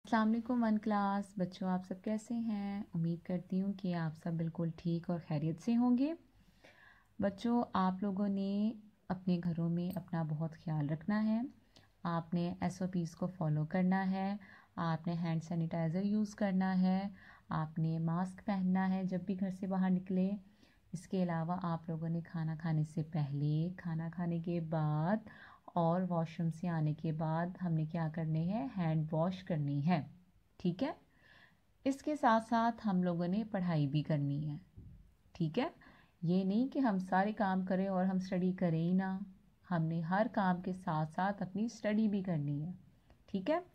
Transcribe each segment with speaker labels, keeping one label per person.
Speaker 1: अस्सलाम वालेकुम one class बच्चों, आप सब कैसे हैं। उम्मीद करती हूँ कि आप सब बिल्कुल ठीक और खैरियत से होंगे। बच्चों, आप लोगों ने अपने घरों में अपना बहुत ख्याल रखना है। आपने SOPs को फॉलो करना है। आपने हैंड सैनिटाइज़र यूज़ करना है। आपने मास्क पहनना है जब भी घर से बाहर निकले। इसके अलावा आप लोगों ने खाना खाने से पहले, खाना खाने के बाद और वॉशरूम से आने के बाद हमने क्या करने हैं, हैंड वॉश करनी है। ठीक है। इसके साथ साथ हम लोगों ने पढ़ाई भी करनी है। ठीक है। ये नहीं कि हम सारे काम करें और हम स्टडी करें ही ना। हमने हर काम के साथ साथ अपनी स्टडी भी करनी है। ठीक है।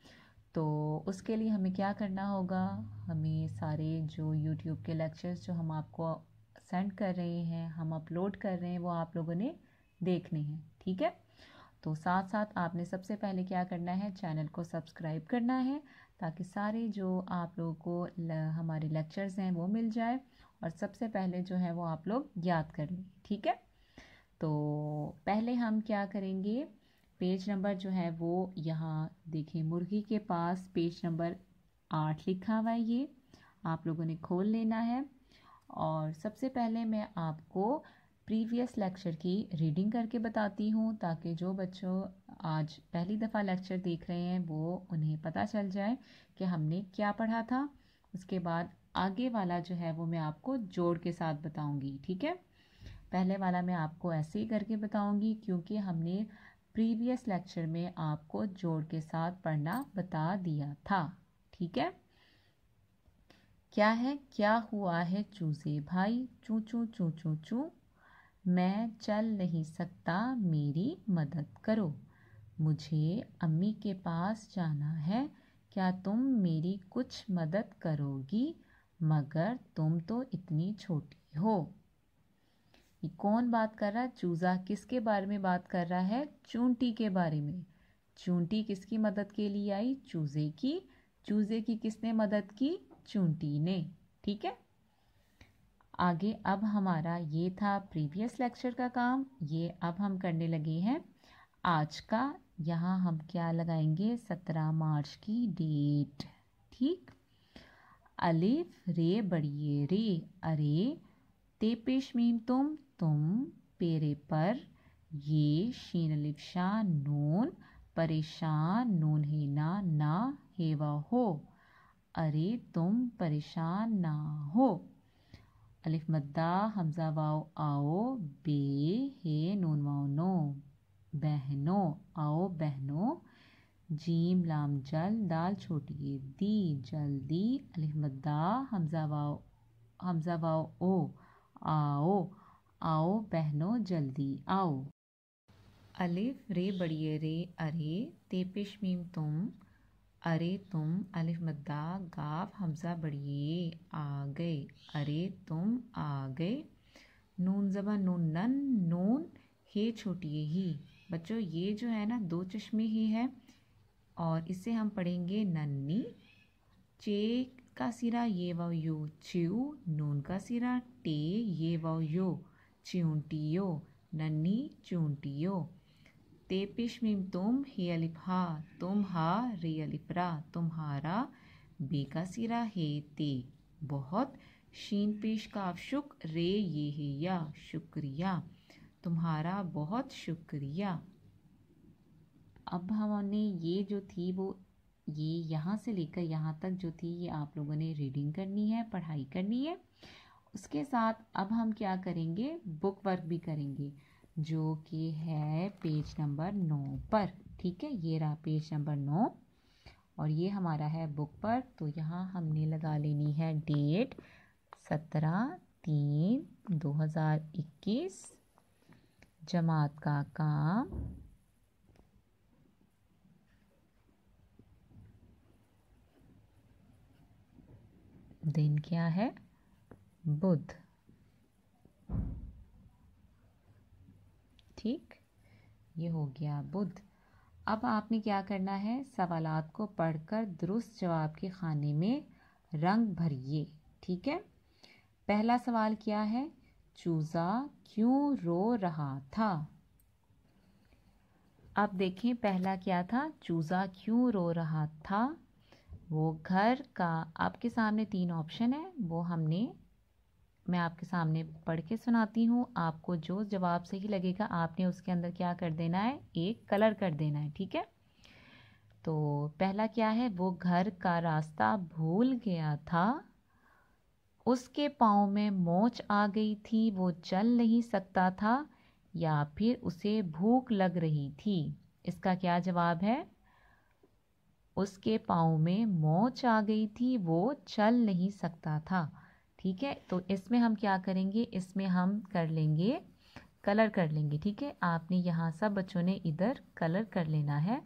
Speaker 1: तो उसके लिए हमें क्या करना होगा, हमें सारे जो YouTube के लेक्चर्स जो हम आपको सेंड कर रहे हैं, हम अपलोड कर रहे हैं, वो आप लोगों ने देखने हैं। ठीक है। तो साथ साथ आपने सबसे पहले क्या करना है, चैनल को सब्सक्राइब करना है ताकि सारे जो आप लोगों को हमारे लेक्चर्स हैं वो मिल जाए और सबसे पहले जो है वो आप लोग याद कर लें। ठीक है। तो पहले हम क्या करेंगे, पेज नंबर जो है वो यहाँ देखिए, मुर्गी के पास पेज नंबर 8 लिखा हुआ है। ये आप लोगों ने खोल लेना है और सबसे पहले मैं आपको प्रीवियस लेक्चर की रीडिंग करके बताती हूँ ताकि जो बच्चों आज पहली दफ़ा लेक्चर देख रहे हैं वो उन्हें पता चल जाए कि हमने क्या पढ़ा था। उसके बाद आगे वाला जो है वो मैं आपको जोड़ के साथ बताऊँगी। ठीक है। पहले वाला मैं आपको ऐसे ही करके बताऊँगी क्योंकि हमने प्रीवियस लेक्चर में आपको जोड़ के साथ पढ़ना बता दिया था। ठीक है। क्या है, क्या हुआ है चूजे भाई, चू चू चू चू चू। मैं चल नहीं सकता, मेरी मदद करो। मुझे अम्मी के पास जाना है, क्या तुम मेरी कुछ मदद करोगी, मगर तुम तो इतनी छोटी हो। ये कौन बात कर रहा है, चूजा किसके बारे में बात कर रहा है, चूंटी के बारे में। चूंटी किसकी मदद के लिए आई, चूजे की। चूजे की किसने मदद की, चूंटी ने। ठीक है। आगे अब हमारा ये था प्रीवियस लेक्चर का काम, ये अब हम करने लगे हैं आज का। यहाँ हम क्या लगाएंगे, 17 मार्च की डेट। ठीक। अलिफ रे बड़िए रे, अरे। ते पेश मीम तुम पेरे पर। ये शीन अलिफ शाह नून, परेशान नून है ना हेवा हो। अरे तुम परेशान ना हो। अलिफ मद्दा हमजा वाव आओ, बे हे नून वाव नो, बहनों आओ बहनों। जीम लाम जल दाल छोटी है दी, जल्दी। अलिफ मद्दा हमजा वाव ओ, आओ आओ बहनों जल्दी आओ। अलिफ रे बड़िए रे, अरे। ते पेश मीम तुम, अरे तुम। अलिफ मद्दा गाफ हमजा बढ़िए, आ गए, अरे तुम आ गए। नून ज़बा नून नन, नून हे छोटी ही। बच्चों ये जो है ना, दो चश्मे ही है और इसे हम पढ़ेंगे नन्नी। चे का सिरा ये वाव यो, च्यू। नून का सिरा टे, ये वाव यो, च्यूंटियो। नन्नी च्यूंटियो। ते पेश मीम तुम, हे अलिफ हा, तुम हा। रे अलिफ रा, तुम्हारा। बे का सिरा हे ते, बहुत। शीन पेश काफ शुक, रे ये है या, शुक्रिया। तुम्हारा बहुत शुक्रिया। अब हमने ये जो थी वो ये यहाँ से लेकर यहाँ तक जो थी ये आप लोगों ने रीडिंग करनी है, पढ़ाई करनी है। उसके साथ अब हम क्या करेंगे, बुक वर्क भी करेंगे जो कि है पेज नंबर 9 पर। ठीक है। ये रहा पेज नंबर 9 और ये हमारा है बुक पर। तो यहाँ हमने लगा लेनी है डेट 17/3/2021। जमात का काम, दिन क्या है, बुध। ठीक, ये हो गया बुध। अब आपने क्या करना है, सवालात को पढ़कर दुरुस्त जवाब के खाने में रंग भरिए। ठीक है। पहला सवाल क्या है, चूजा क्यों रो रहा था। अब देखें पहला क्या था, चूजा क्यों रो रहा था। वो घर का, आपके सामने 3 ऑप्शन है, वो मैं आपके सामने पढ़ के सुनाती हूँ। आपको जो जवाब सही लगेगा आपने उसके अंदर क्या कर देना है, एक कलर कर देना है, ठीक है। तो पहला क्या है, वो घर का रास्ता भूल गया था, उसके पाँव में मोच आ गई थी, वो चल नहीं सकता था, या फिर उसे भूख लग रही थी। इसका क्या जवाब है, उसके पाँव में मोच आ गई थी, वो चल नहीं सकता था। ठीक है, तो इसमें हम क्या करेंगे, इसमें हम कर लेंगे, कलर कर लेंगे। ठीक है, आपने यहाँ सब बच्चों ने इधर कलर कर लेना है।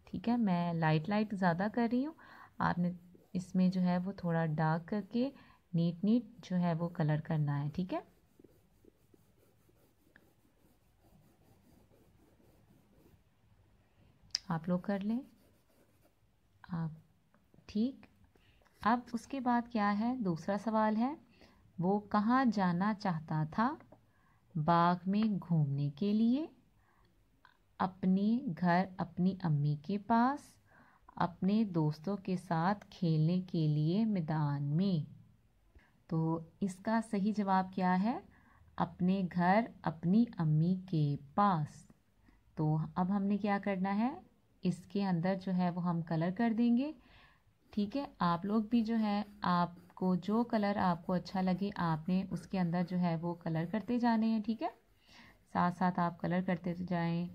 Speaker 1: ठीक है, मैं लाइट ज़्यादा कर रही हूँ, आपने इसमें जो है वो थोड़ा डार्क करके नीट जो है वो कलर करना है। ठीक है, आप लोग कर लें आप। ठीक, अब उसके बाद क्या है, दूसरा सवाल है, वो कहाँ जाना चाहता था, बाग में घूमने के लिए, अपने घर अपनी अम्मी के पास, अपने दोस्तों के साथ खेलने के लिए मैदान में। तो इसका सही जवाब क्या है, अपने घर अपनी अम्मी के पास। तो अब हमने क्या करना है, इसके अंदर जो है वो हम कलर कर देंगे। ठीक है, आप लोग भी जो है, आपको जो कलर आपको अच्छा लगे आपने उसके अंदर जो है वो कलर करते जाने हैं। ठीक है, साथ साथ आप कलर करते जाएं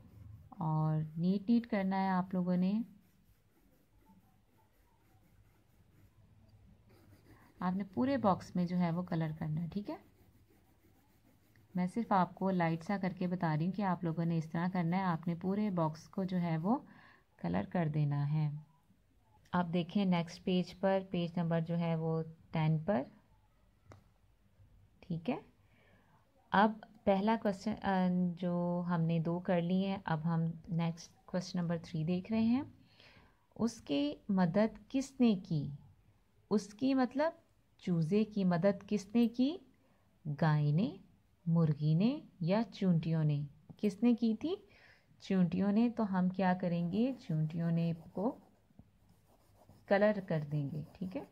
Speaker 1: और नीट करना है आप लोगों ने। आपने पूरे बॉक्स में जो है वो कलर करना है। ठीक है, मैं सिर्फ आपको लाइट सा करके बता रही हूँ कि आप लोगों ने इस तरह करना है, आपने पूरे बॉक्स को जो है वो कलर कर देना है। आप देखें नेक्स्ट पेज पर, पेज नंबर जो है वो 10 पर। ठीक है, अब पहला क्वेश्चन जो हमने 2 कर लिए हैं, अब हम नेक्स्ट क्वेश्चन नंबर 3 देख रहे हैं। उसकी मदद किसने की, उसकी मतलब चूज़े की मदद किसने की, गाय ने, मुर्गी ने या चूंटियों ने। किसने की थी, चूंटियों ने। तो हम क्या करेंगे, चूंटियों ने को कलर कर देंगे। ठीक है,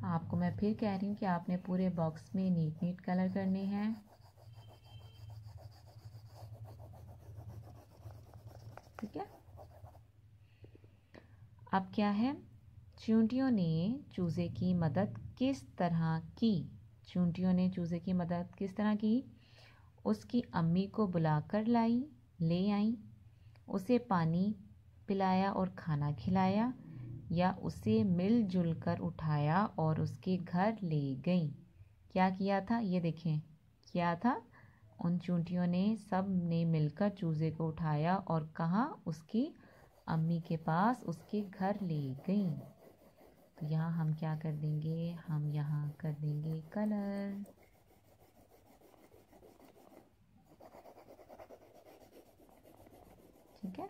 Speaker 1: आपको मैं फिर कह रही हूँ कि आपने पूरे बॉक्स में नीट कलर करने हैं। ठीक है, अब क्या है, चूंटियों ने चूज़े की मदद किस तरह की, चूंटियों ने चूज़े की मदद किस तरह की, उसकी अम्मी को बुलाकर ले आई, उसे पानी पिलाया और खाना खिलाया, या उसे मिलजुल कर उठाया और उसके घर ले गई। क्या किया था, ये देखें क्या था, उन चूंटियों ने सब ने मिलकर चूज़े को उठाया और कहाँ, उसकी अम्मी के पास उसके घर ले गई। तो यहाँ हम क्या कर देंगे, हम यहाँ कर देंगे कलर। ठीक है,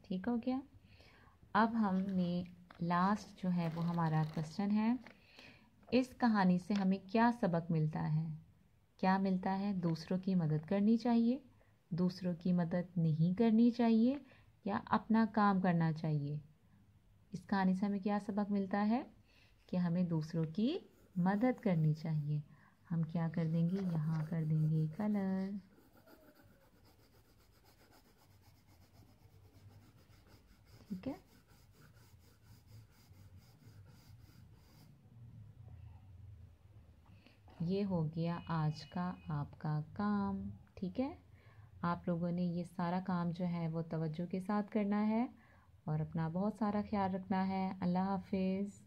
Speaker 1: ठीक हो गया। अब हमने लास्ट जो है वो हमारा क्वेश्चन है, इस कहानी से हमें क्या सबक मिलता है, क्या मिलता है, दूसरों की मदद करनी चाहिए, दूसरों की मदद नहीं करनी चाहिए, या अपना काम करना चाहिए। इस कहानी से हमें क्या सबक मिलता है कि हमें दूसरों की मदद करनी चाहिए। हम क्या कर देंगे, यहाँ कर देंगे कलर। ठीक है, ये हो गया आज का आपका काम। ठीक है, आप लोगों ने ये सारा काम जो है वो तवज्जो के साथ करना है और अपना बहुत सारा ख्याल रखना है। अल्लाह हाफिज़।